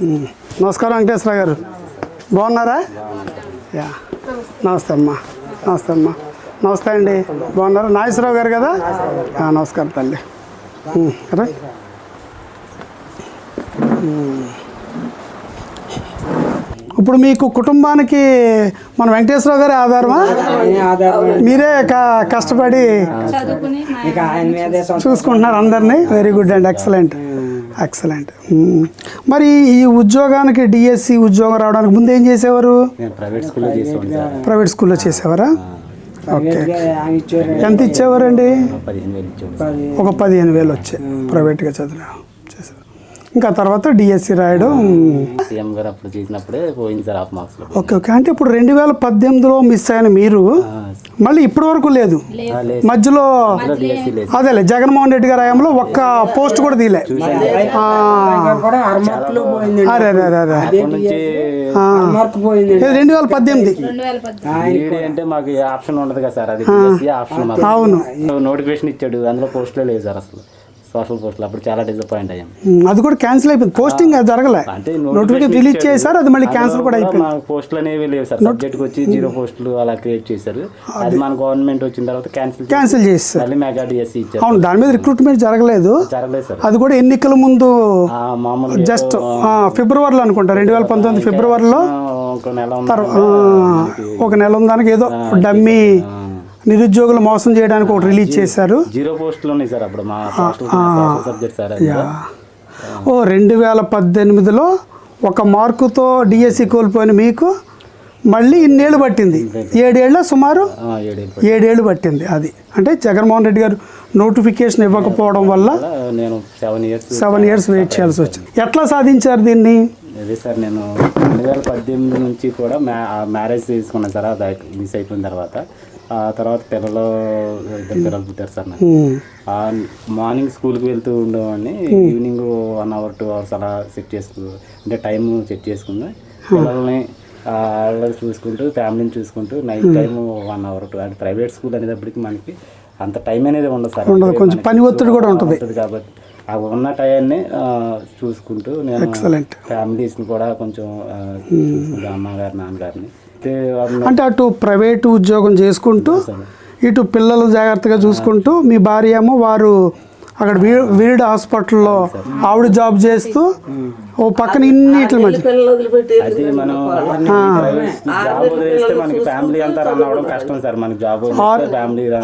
నమస్కారం వెంకటేశ్వర గారు, బాగున్నారా? యా, నమస్తే అమ్మా. నమస్తే అమ్మా. నమస్తే అండి, బాగున్నారా? నాగేశ్వరరావు గారు కదా? నమస్కారం తల్లి. అరే ఇప్పుడు మీకు కుటుంబానికి మన వెంకటేశ్వరరావు గారి ఆధారమా? మీరే కష్టపడి చూసుకుంటున్నారు అందరినీ. వెరీ గుడ్ అండి, ఎక్సలెంట్ ఎక్సలెంట్. మరి ఈ ఉద్యోగానికి డిఎస్సి ఉద్యోగం రావడానికి ముందు ఏం చేసేవారు? ప్రైవేట్ స్కూల్లో చేసేవారా? ఓకే. ఎంత ఇచ్చేవారండి? ఒక 15,000 వచ్చాయి ప్రైవేట్గా చదివిన. ఇంకా తర్వాత డిఎస్సి రాయడం. Okay okay. అంటే ఇప్పుడు 2018లో మిస్ అయిన మీరు మళ్ళీ ఇప్పటి వరకు లేదు, మధ్యలో అదేలే జగన్మోహన్ రెడ్డి గారి హయాంలో ఒక్క పోస్ట్ కూడా తీలే. అరే అరే అరే అరే 2018 అంటే మాకు ఆప్షన్ ఉండదు కదా సార్, అది ఆప్షన్. అవును, నోటిఫికేషన్ ఇచ్చాడు, అందులో పోస్టులే లేదు సార్ అసలు. సోషల్ పోస్టులు అప్పుడు చాలా డిసప్పాయింట్ అయ్యాం. అది కూడా క్యాన్సిల్ అయిపోయింది, పోస్టింగ్ జరగలే. అంటే నోటిఫికేషన్ రిలీజ్ చేశారు, అది మళ్ళీ క్యాన్సిల్ కూడా అయిపోయింది. పోస్టులు అనేవి లేవు సార్, సబ్జెక్ట్కి వచ్చి 0 పోస్టులు అలా క్రియేట్ చేశారు. అది మన గవర్నమెంట్ వచ్చిన తర్వాత క్యాన్సిల్ చేశారు. మళ్ళీ మెగా డిఎస్సి ఇచ్చారు. అవును, దాని మీద రిక్రూట్మెంట్ జరగలేదు సార్. అది కూడా ఎన్నికల ముందు మామూలు జస్ట్ ఫిబ్రవరిలో అనుకుంటా, 2019 ఫిబ్రవరిలో ఒక నెల ఉందానికి ఏదో డమ్మీ నిరుద్యోగులు మోసం చేయడానికి ఒకటి రిలీజ్ చేశారు. 0 పోస్టులు ఉన్నాయి సార్ అప్పుడు మా సబ్జెక్ట్ సార్. 2018లో 1 మార్కుతో డిఎస్సి కోల్పోయిన మీకు మళ్ళీ ఇన్నేళ్ళు పట్టింది. 7 ఏళ్ళ సుమారు 7 ఏళ్ళు పట్టింది. అది అంటే జగన్మోహన్ రెడ్డి గారు నోటిఫికేషన్ ఇవ్వకపోవడం వల్ల నేను 7 years వెయిట్ చేయాల్సి వచ్చింది. ఎట్లా సాధించారు దీన్ని? అదే సార్, నేను 2018 నుంచి కూడా మ్యారేజ్ తీసుకున్నాను సార్. అది మిస్ అయిపోయిన తర్వాత ఇద్దరు పిల్లలు పుట్టారు సార్. నాకు మార్నింగ్ స్కూల్కి వెళ్తూ ఉండేవాడిని, ఈవినింగ్ 1 hour 2 hours అలా సెట్ అంటే టైం సెట్ చేసుకుని పిల్లల్ని చూసుకుంటూ ఫ్యామిలీని చూసుకుంటూ నైట్ టైం 1 hour 2 అంటే ప్రైవేట్ స్కూల్ అనేటప్పటికి మనకి అంత టైం అనేది ఉండదు సార్, కొంచెం పని ఒత్తిడి కూడా ఉంటుంది కాబట్టి ఆ ఉన్న టైంని చూసుకుంటూ నేను ఫ్యామిలీస్ని కూడా కొంచెం అమ్మగారు నాన్నగారిని అంటే అటు ప్రైవేటు ఉద్యోగం చేసుకుంటూ ఇటు పిల్లలు జాగ్రత్తగా చూసుకుంటూ మీ భార్య ఏమో వారు అక్కడ వీడ్ హాస్పిటల్లో ఆవిడ జాబ్ చేస్తూ ఓ పక్కన ఇన్నిట్ల మధ్య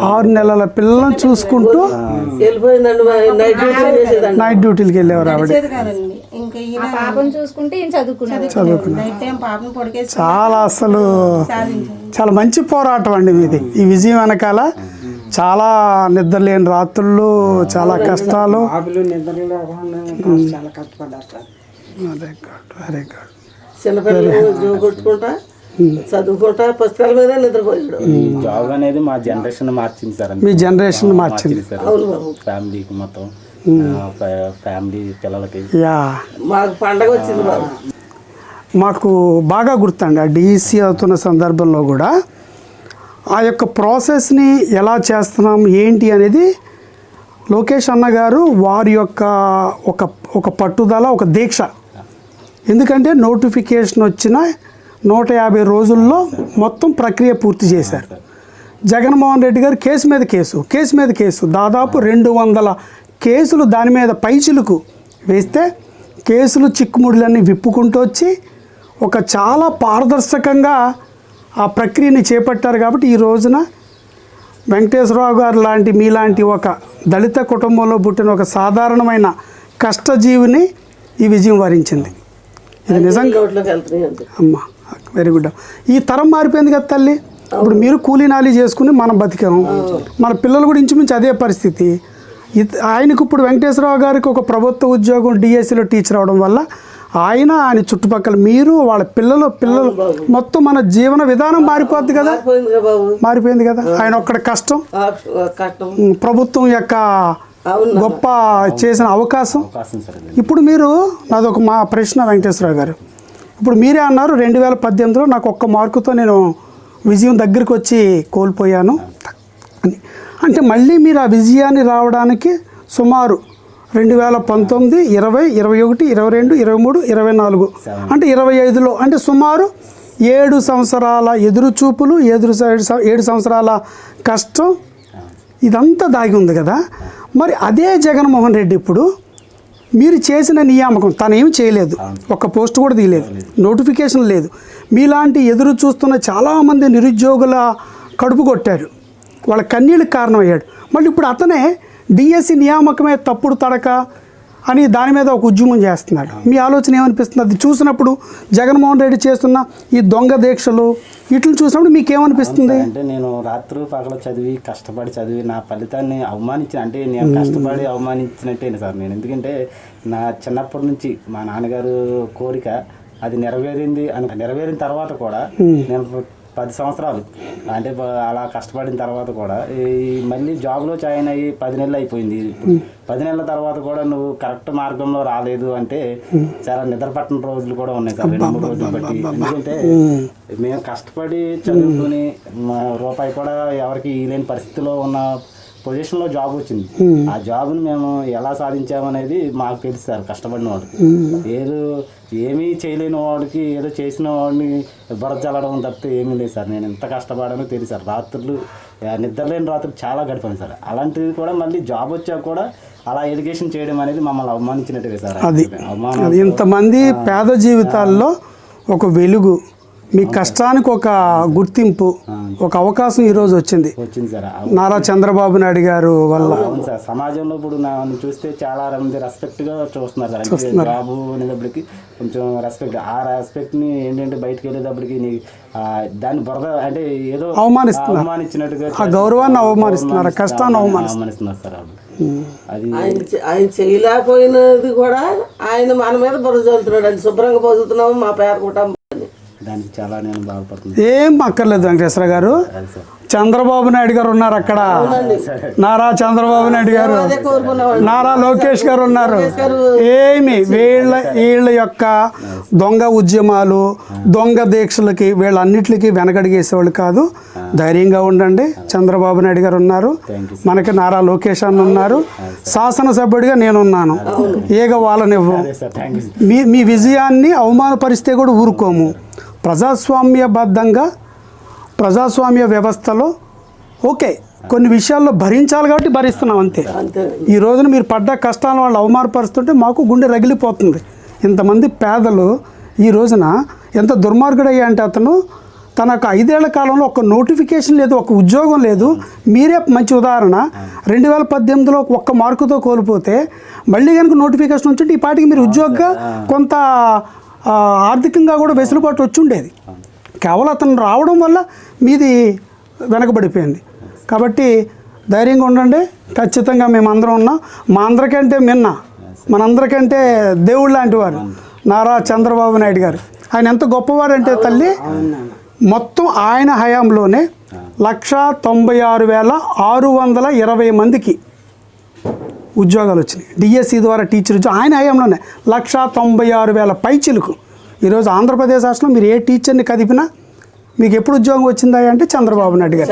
6 నెలల పిల్లలను చూసుకుంటూ నైట్ డ్యూటీలకి వెళ్ళేవారు ఆవిడ. చాలా అసలు చాలా మంచి పోరాటం అండి మీది. ఈ విజయం వెనకాల చాలా నిద్రలేని రాత్రులు, చాలా కష్టాలు. చదువుకుంటా పుస్తకాల మీద నిద్రపోయాడు. జాబ్ అనేది మా జనరేషన్ మార్చింది సార్. మీ జనరేషన్ మార్చింది సార్, ఫ్యామిలీకి మొత్తం ఫ్యామిలీ పిల్లలకి. మాకు పండగ వచ్చింది బాబు. మాకు బాగా గుర్తండి ఆ డిఈసి అవుతున్న సందర్భంలో కూడా ఆ యొక్క ప్రాసెస్ని ఎలా చేస్తున్నాం ఏంటి అనేది లోకేష్ అన్న గారు వారి యొక్క ఒక పట్టుదల, ఒక దీక్ష. ఎందుకంటే నోటిఫికేషన్ వచ్చిన 150 రోజుల్లో మొత్తం ప్రక్రియ పూర్తి చేశారు. జగన్మోహన్ రెడ్డి గారు కేసు మీద కేసు దాదాపు 200 కేసులు దాని మీద పైచిలుకు వేస్తే కేసులు చిక్కుముడులన్నీ విప్పుకుంటూ వచ్చి ఒక చాలా పారదర్శకంగా ఆ ప్రక్రియని చేపట్టారు. కాబట్టి ఈ రోజున వెంకటేశ్వరరావు గారు లాంటి మీలాంటి ఒక దళిత కుటుంబంలో పుట్టిన ఒక సాధారణమైన కష్టజీవిని ఈ విజయం వరించింది. ఇది నిజంగా అమ్మా వెరీ గుడ్. ఈ తరం మారిపోయింది కదా తల్లి. ఇప్పుడు మీరు కూలీ నాలి చేసుకుని మనం బతికాము, మన పిల్లలు కూడా ఇంచుమించు అదే పరిస్థితి. ఆయనకు ఇప్పుడు వెంకటేశ్వరరావు గారికి ఒక ప్రభుత్వ ఉద్యోగం డిఎస్సిలో టీచర్ అవడం వల్ల ఆయన చుట్టుపక్కల మీరు వాళ్ళ పిల్లలు మొత్తం మన జీవన విధానం మారిపోద్ది కదా, మారిపోయింది కదా. ఆయన ఒక్కడ కష్టం, ప్రభుత్వం యొక్క గొప్ప చేసిన అవకాశం. ఇప్పుడు మీరు నాదొక మా ప్రశ్న వెంకటేశ్వరరావు గారు, ఇప్పుడు మీరే అన్నారు 2018లో నాకు 1 మార్కుతో నేను విజయం దగ్గరికి వచ్చి కోల్పోయాను అని. అంటే మళ్ళీ మీరు ఆ విజయాన్ని రావడానికి సుమారు 2019, 20, 21, 22, 23, 24 అంటే 25లో అంటే సుమారు 7 సంవత్సరాల ఎదురుచూపులు 7 సంవత్సరాల కష్టం ఇదంతా దాగి ఉంది కదా. మరి అదే జగన్మోహన్ రెడ్డి ఇప్పుడు మీరు చేసిన నియామకం తనేం చేయలేదు, ఒక్క పోస్ట్ కూడా తీయలేదు, నోటిఫికేషన్ లేదు. మీలాంటి ఎదురు చూస్తున్న చాలామంది నిరుద్యోగుల కడుపు కొట్టారు, వాళ్ళ కన్నీళ్ళకి కారణమయ్యాడు. మళ్ళీ ఇప్పుడు అతనే డిఎస్సి నియామకమే తప్పుడు తడక అని దాని మీద ఒక ఉద్యమం చేస్తున్నాడు. మీ ఆలోచన ఏమనిపిస్తుంది అది చూసినప్పుడు? జగన్మోహన్ రెడ్డి చేస్తున్న ఈ దొంగ దీక్షలు వీటిని చూసినప్పుడు మీకేమనిపిస్తుంది? అంటే నేను రాత్రి పగల కష్టపడి చదివి నా ఫలితాన్ని అవమానించిన, అంటే నేను కష్టపడి అవమానించినట్టే సార్ నేను. ఎందుకంటే నా చిన్నప్పటి నుంచి మా నాన్నగారు కోరిక అది నెరవేరిన తర్వాత కూడా నేను 10 సంవత్సరాలు అంటే అలా కష్టపడిన తర్వాత కూడా మళ్ళీ జాబ్లో జాయిన్ అయ్యి 10 నెలలు అయిపోయింది. 10 నెలల తర్వాత కూడా నువ్వు కరెక్ట్ మార్గంలో రాలేదు అంటే చాలా నిద్ర పట్టిన రోజులు కూడా ఉన్నాయి సార్, 2-3 రోజులు బట్టి. ఎందుకంటే మేము కష్టపడి చదువుకుని రూపాయి కూడా ఎవరికి ఇవ్వలేని పరిస్థితిలో ఉన్న పొజిషన్లో జాబ్ వచ్చింది. ఆ జాబ్ని మేము ఎలా సాధించామనేది మాకు తెలుసు సార్. కష్టపడిన వాడికి ఏమీ చేయలేని వాడికి ఏదో చేసిన వాడిని బురద చల్లడం తప్పితే ఏమీ లేదు సార్. నేను ఎంత కష్టపడానో తెలుసు సార్. రాత్రులు నిద్రలేని రాత్రులు చాలా గడిపాను సార్. అలాంటిది కూడా మళ్ళీ జాబ్ వచ్చాక కూడా అలా ఎడ్యుకేషన్ చేయడం అనేది మమ్మల్ని అవమానించినట్టుగా సార్. అది ఇంతమంది పేద జీవితాల్లో ఒక వెలుగు, మీ కష్టానికి ఒక గుర్తింపు, ఒక అవకాశం ఈరోజు వచ్చింది సార్ నారా చంద్రబాబు నాయుడు గారు వల్ల. అవును సార్. సమాజంలో ఇప్పుడు నన్ను చూస్తే చాలా మంది రెస్పెక్ట్గా చూస్తున్నారు సార్. అంటే జాబు అనేటప్పటికి కొంచెం రెస్పెక్ట్, ఆ రెస్పెక్ట్ని ఏంటంటే బయటకు వెళ్ళేటప్పటికి దాన్ని బురద అంటే ఏదో అవమానించినట్టుగా, ఆ గౌరవాన్ని అవమానిస్తున్నారు, కష్టాన్ని అవమానిస్తున్నారు సార్. అది ఆయన చేయలేకపోయినది కూడా ఆయన మన మీద బురద చల్లుతున్నాడు. అది శుభ్రంగా పొందుతున్నాము మా పేద కుటుంబం. దానికి చాలా నేను బాధపడుతున్నాను. ఏం అక్కర్లేదు వెంకటేశ్వర గారు, చంద్రబాబు నాయుడు గారు ఉన్నారు అక్కడ, నారా చంద్రబాబు నాయుడు గారు, నారా లోకేష్ గారు ఉన్నారు. ఏమి వీళ్ళ యొక్క దొంగ ఉద్యమాలు, దొంగ దీక్షలకి వీళ్ళన్నిటికీ వెనకడిగేసేవాళ్ళు కాదు. ధైర్యంగా ఉండండి. చంద్రబాబు నాయుడు గారు ఉన్నారు, మనకి నారా లోకేష్ అన్న ఉన్నారు, శాసనసభ్యుడిగా నేనున్నాను. ఏగ వాళ్ళనివ్వం. మీ విజయాన్ని అవమానపరిస్తే కూడా ఊరుకోము. ప్రజాస్వామ్యబద్ధంగా ప్రజాస్వామ్య వ్యవస్థలో ఓకే కొన్ని విషయాల్లో భరించాలి కాబట్టి భరిస్తున్నాం అంతే. ఈ రోజున మీరు పడ్డ కష్టాలను వాళ్ళు అవమానపరుస్తుంటే మాకు గుండె రగిలిపోతుంది. ఇంతమంది పేదలు ఈ రోజున ఎంత దుర్మార్గుడయ్యా అంటే అతను తనకు 5 ఏళ్ల కాలంలో ఒక నోటిఫికేషన్ లేదు, ఒక ఉద్యోగం లేదు. మీరే మంచి ఉదాహరణ. 2018లో ఒక్క మార్కుతో కోల్పోతే మళ్ళీ కనుక నోటిఫికేషన్ వచ్చింటే ఈ పాటికి మీరు ఉద్యోగంగా కొంత ఆర్థికంగా కూడా వెసులుబాటు వచ్చి ఉండేది. కేవలం అతను రావడం వల్ల మీది వెనకబడిపోయింది. కాబట్టి ధైర్యంగా ఉండండి. ఖచ్చితంగా మేమందరం ఉన్నాం. మా అందరికంటే మనందరికంటే దేవుడు లాంటి వారు నారా చంద్రబాబు నాయుడు గారు. ఆయన ఎంత గొప్పవారంటే తల్లి, మొత్తం ఆయన హయాంలోనే 196,620 మందికి ఉద్యోగాలు వచ్చినాయి. డిఎస్సి ద్వారా టీచర్ ఉద్యోగం ఆయన హయాంలోనే 196,000 పైచిలకు. ఈరోజు ఆంధ్రప్రదేశ్ రాష్ట్రంలో మీరు ఏ టీచర్ని కదిపినా మీకు ఎప్పుడు ఉద్యోగం వచ్చిందా అంటే చంద్రబాబు నాయుడు గారు.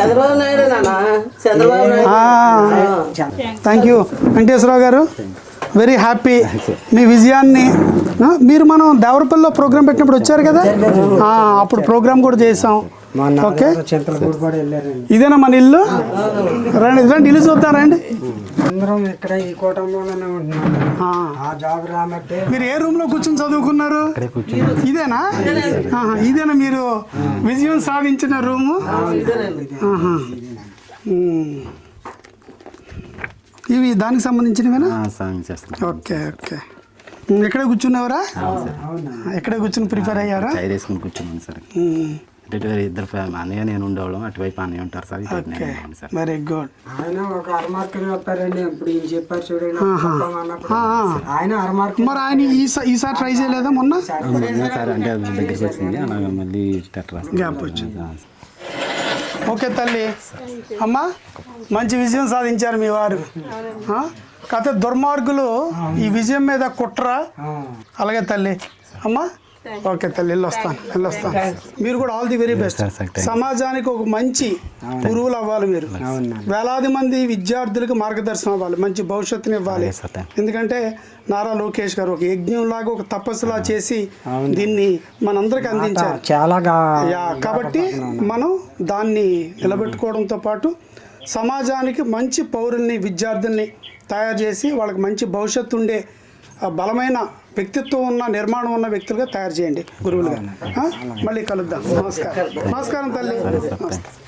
థ్యాంక్ యూ వెంకటేశ్వరరావు గారు, వెరీ హ్యాపీ. మీ విజయాన్ని మనం దేవరపల్లిలో ప్రోగ్రామ్ పెట్టినప్పుడు వచ్చారు కదా, అప్పుడు ప్రోగ్రామ్ కూడా చేసాం. ఓకే, ఇదేనా మన ఇల్లు? రండి రండి, ఇల్లు చూద్దాం రండి. ఇక్కడ ఈ కుటుంబంలోనే ఉంటున్నాం. ఆ జాబ్ రాబట్టే. మీరు ఏ రూమ్ లో కూర్చొని చదువుకున్నారు? ఇదేనా? ఇదేనా మీరు విజయం సాధించిన రూము? ఇవి దానికి సంబంధించినవేనా? Okay okay. ఎక్కడే కూర్చున్నావరా? ఎక్కడే కూర్చుని ప్రిపేర్ అయ్యారా? కూర్చున్నాను సార్. ఇద్దరు అన్నయ్య నేను ఉండేవాళ్ళం, అటువైపు అన్నయ్య ఉంటారు సార్. Very good. ఆయన ఒక 6 మార్కులు చెప్పారండి. ఇప్పుడు ఈయన చెప్పారు చూడండి, ఆయన 6 మార్కులు. మరి ఆయన ఈసారి ట్రై చేయలేదా? మొన్న సార్ అంటే దగ్గరికి వచ్చింది, అలాగే మళ్ళీ గ్యాప్ వచ్చింది. ఓకే తల్లి, అమ్మా మంచి విజయం సాధించారు మీ వారు. కాకపోతే దుర్మార్గులు ఈ విజయం మీద కుట్ర. అలాగే తల్లి, అమ్మా ఓకే తల్లి, వెళ్ళొస్తాను. మీరు కూడా ఆల్ ది వెరీ బెస్ట్. సమాజానికి ఒక మంచి గురువులు అవ్వాలి మీరు. వేలాది మంది విద్యార్థులకు మార్గదర్శనం అవ్వాలి, మంచి భవిష్యత్తుని ఇవ్వాలి. ఎందుకంటే నారా లోకేష్ గారు ఒక యజ్ఞంలాగా, ఒక తపస్సులా చేసి దీన్ని మనందరికి అందించారు. చాలా కాబట్టి మనం దాన్ని నిలబెట్టుకోవడంతో పాటు సమాజానికి మంచి పౌరుల్ని, విద్యార్థుల్ని తయారు చేసి వాళ్ళకి మంచి భవిష్యత్తు ఉండే బలమైన వ్యక్తిత్వం ఉన్న, నిర్మాణం ఉన్న వ్యక్తులుగా తయారు చేయండి గురువులుగా. మళ్ళీ కలుద్దాం. నమస్కారం తల్లి.